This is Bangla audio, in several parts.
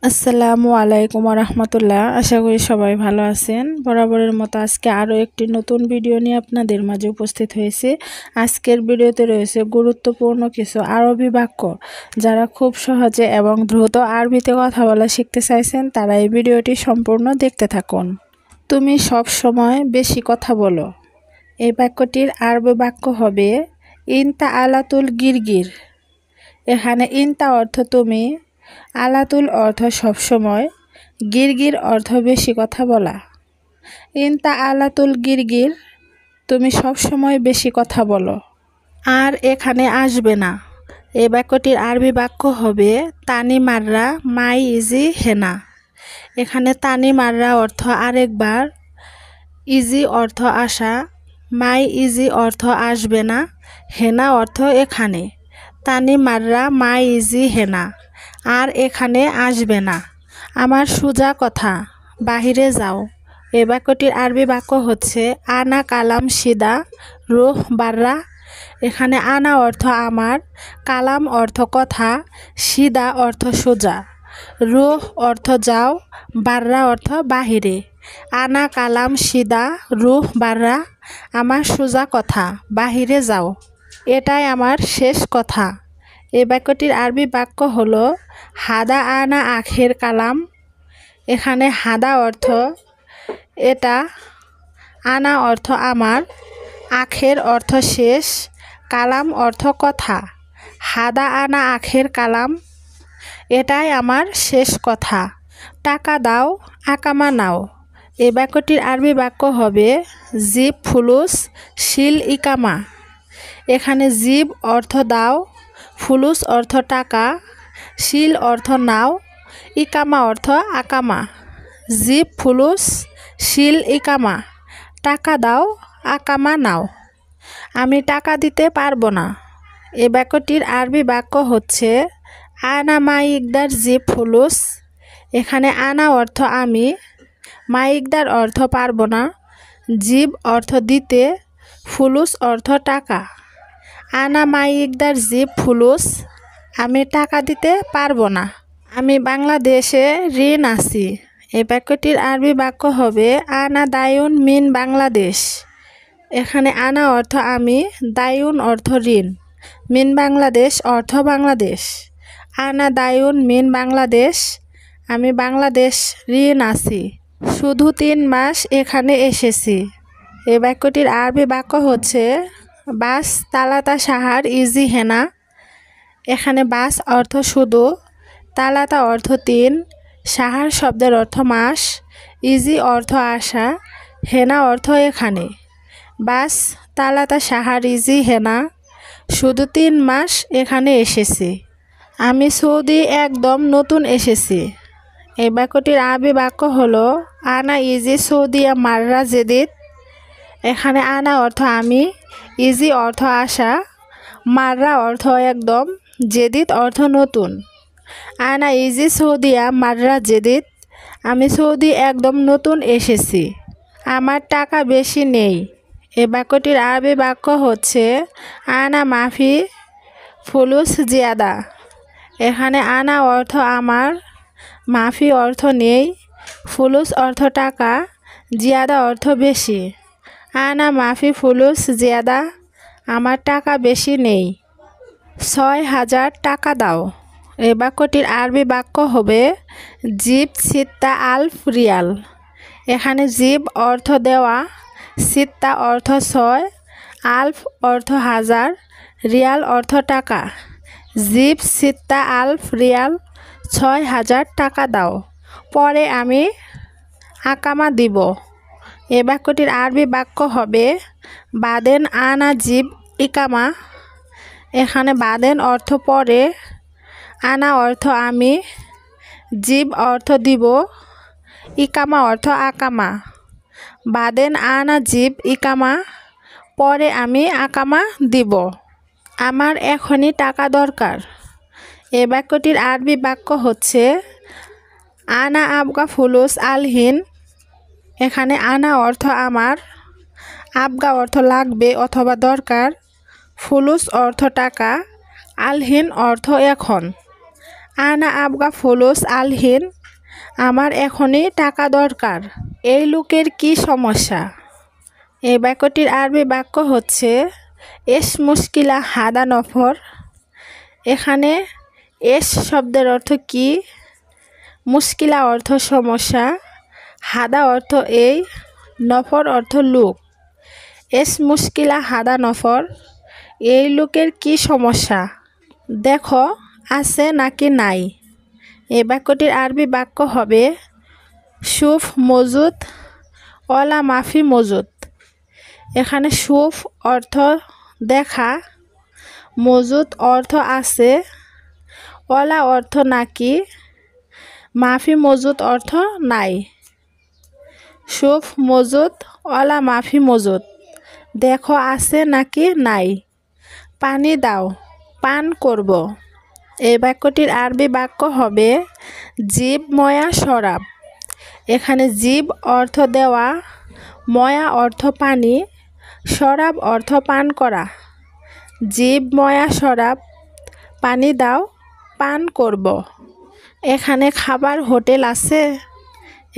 আসসালামু আলাইকুম রহমতুল্লাহ। আশা করি সবাই ভালো আছেন। বরাবরের মতো আজকে আরও একটি নতুন ভিডিও নিয়ে আপনাদের মাঝে উপস্থিত হয়েছে। আজকের ভিডিওতে রয়েছে গুরুত্বপূর্ণ কিছু আরবি বাক্য। যারা খুব সহজে এবং দ্রুত আরবিতে কথা বলা শিখতে চাইছেন তারা এই ভিডিওটি সম্পূর্ণ দেখতে থাকুন। তুমি সব সময় বেশি কথা বলো। এই বাক্যটির আরবি বাক্য হবে ইনতা আলাতুল গিরগির। এখানে ইনতা অর্থ তুমি, আলাতুল অর্থ সবসময়, গিরগির অর্থ বেশি কথা বলা। ইনতা আলাতুল গিরগির, তুমি সবসময় বেশি কথা বলো। আর এখানে আসবে না। এই বাক্যটির আরবি বাক্য হবে তানি মাররা মাই ইজি হেনা। এখানে তানি মাররা অর্থ আরেকবার, ইজি অর্থ আসা, মাই ইজি অর্থ আসবে না, হেনা অর্থ এখানে। তানি মাররা মাই ইজি হেনা, আর এখানে আসবে না। আমার সোজা কথা, বাহিরে যাও। এ বাক্যটির আরবি বাক্য হচ্ছে আনা কালাম সিদা রুহ বাররা। এখানে আনা অর্থ আমার, কালাম অর্থ কথা, সিদা অর্থ সোজা, রুহ অর্থ যাও, বাররা অর্থ বাহিরে। আনা কালাম সিদা রুহ বাররা, আমার সোজা কথা, বাহিরে যাও। এটাই আমার শেষ কথা। এই বাক্যটির আরবি বাক্য হলো হাদা আনা আখের কালাম। এখানে হাদা অর্থ এটা, আনা অর্থ আমার, আখের অর্থ শেষ, কালাম অর্থ কথা। হাদা আনা আখের কালাম, এটাই আমার শেষ কথা। টাকা দাও, আকামা নাও। এই বাক্যটির আরবি বাক্য হবে জিব ফুলুস শিল ইকামা। এখানে জিব অর্থ দাও, ফুলুস অর্থ টাকা, শিল অর্থ নাও, ইকামা অর্থ আকামা। জিব ফুলুস শিল ইকামা, টাকা দাও, আকামা নাও। আমি টাকা দিতে পারবো না। এই বাক্যটির আরবি বাক্য হচ্ছে আনা মাই ইকদার জিব ফুলুস। এখানে আনা অর্থ আমি, মাই ইকদার অর্থ পারবো না, জিব অর্থ দিতে, ফুলুস অর্থ টাকা। আনা মাই ইকদার জিব ফুলুস, আমি টাকা দিতে পারবো না। আমি বাংলাদেশে ঋণ আছি। এই বাক্যটির আরবি বাক্য হবে আনা দায়ুন মিন বাংলাদেশ। এখানে আনা অর্থ আমি, দায়ুন অর্থ ঋণ, মিন বাংলাদেশ অর্থ বাংলাদেশ। আনা দায়ুন মিন বাংলাদেশ, আমি বাংলাদেশ ঋণ আছি। শুধু 3 মাস এখানে এসেছি। এই বাক্যটির আরবি বাক্য হচ্ছে বাস তালাতা সাহার ইজি হেনা। এখানে বাস অর্থ শুধু, তালাতা অর্থ 3, সাহার শব্দের অর্থ মাস, ইজি অর্থ আসা, হেনা অর্থ এখানে। বাস তালাতা সাহার ইজি হেনা, শুধু 3 মাস এখানে এসেছি। আমি সৌদি একদম নতুন এসেছি। এই বাক্যটির আরবি বাক্য হলো আনা ইজি সৌদিয়া মাররা জেদিদ। এখানে আনা অর্থ আমি, ইজি অর্থ আসা, মাররা অর্থ একদম, জেদিদ অর্থ নতুন। আনা ইজি সৌদিয়া মাররা জেদিদ, আমি সৌদি একদম নতুন এসেছি। আমার টাকা বেশি নেই। এই বাক্যটির আরবি বাক্য হচ্ছে আনা মাফি ফুলুস জিয়াদা। এখানে আনা অর্থ আমার, মাফি অর্থ নেই, ফুলুস অর্থ টাকা, জিয়াদা অর্থ বেশি। আনা মাফি ফুলুস জিয়াদা, আমার টাকা বেশি নেই। 6000 টাকা দাও। এই বাক্যটির আরবি বাক্য হবে জিব সিত্তা আলফ রিয়াল। এখানে জিব অর্থ দেওয়া, সিত্তা অর্থ 6, আলফ অর্থ হাজার, রিয়াল অর্থ টাকা। জিব সিত্তা আলফ রিয়াল, 6000 টাকা দাও, পরে আমি আকামা দিব। এ বাক্যটির আরবি বাক্য হবে বাদেন আনা জিব ইকামা। এখানে বাদেন অর্থ পরে, আনা অর্থ আমি, জিব অর্থ দিব, ইকামা অর্থ আকামা। বাদেন আনা জিব ইকামা, পরে আমি আকামা দিব। আমার এখনই টাকা দরকার। এ বাক্যটির আরবি বাক্য হচ্ছে আনা আবগা ফুলুস আলহিন। এখানে আনা অর্থ আমার, আবগা অর্থ লাগবে অথবা দরকার, ফুলুস অর্থ টাকা, আলহিন অর্থ এখন। আনা আবগা ফুলুস আলহিন, আমার এখনই টাকা দরকার। এই লোকের কি সমস্যা? এই বাক্যটির আরবি বাক্য হচ্ছে এস মুশকিলা হাদা নফর। এখানে এস শব্দের অর্থ কি, মুশকিলা অর্থ সমস্যা, হাদা অর্থ এই, নফর অর্থ লোক। এস মুশকিলা হাদা নফর, এই লোকের কি সমস্যা? দেখো আছে নাকি নাই। এই বাক্যটির আরবি বাক্য হবে শুফ মজুদ অলা মাফি মজুদ। এখানে শুফ অর্থ দেখা, মজুদ অর্থ আছে, অলা অর্থ নাকি, মাফি মজুদ অর্থ নাই। শুফ মজুদ অলা মাফি মজুদ, দেখো আছে নাকি নাই। পানি দাও, পান করব। এই বাক্যটির আরবি বাক্য হবে জিব ময়া শরাব। এখানে জিব অর্থ দেওয়া, ময়া অর্থ পানি, শরাব অর্থ পান করা। জিব ময়া শরাব, পানি দাও, পান করব। এখানে খাবার হোটেল আছে।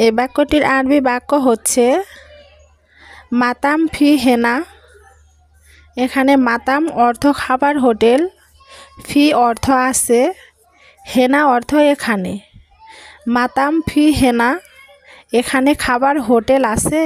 এই বাক্যটির আরবি বাক্য হচ্ছে মাতাম ফি হেনা। এখানে মাতাম অর্থ খাবার হোটেল, ফি অর্থ আছে, হেনা অর্থ এখানে। মাতাম ফি হেনা, এখানে খাবার হোটেল আছে।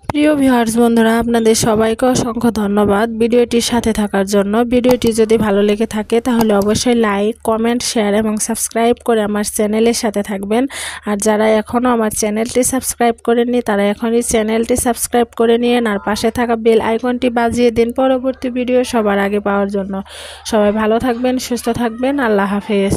প্রিয় ভিউয়ার্স বন্ধুরা, আপনাদের সবাইকে অসংখ্য ধন্যবাদ ভিডিওটির সাথে থাকার জন্য। ভিডিওটি যদি ভালো লেগে থাকে তাহলে অবশ্যই লাইক, কমেন্ট, শেয়ার এবং সাবস্ক্রাইব করে আমার চ্যানেলের সাথে থাকবেন। আর যারা এখনও আমার চ্যানেলটি সাবস্ক্রাইব করেননি তারা এখনই চ্যানেলটি সাবস্ক্রাইব করে নিন আর পাশে থাকা বেল আইকনটি বাজিয়ে দিন পরবর্তী ভিডিও সবার আগে পাওয়ার জন্য। সবাই ভালো থাকবেন, সুস্থ থাকবেন। আল্লাহ হাফেজ।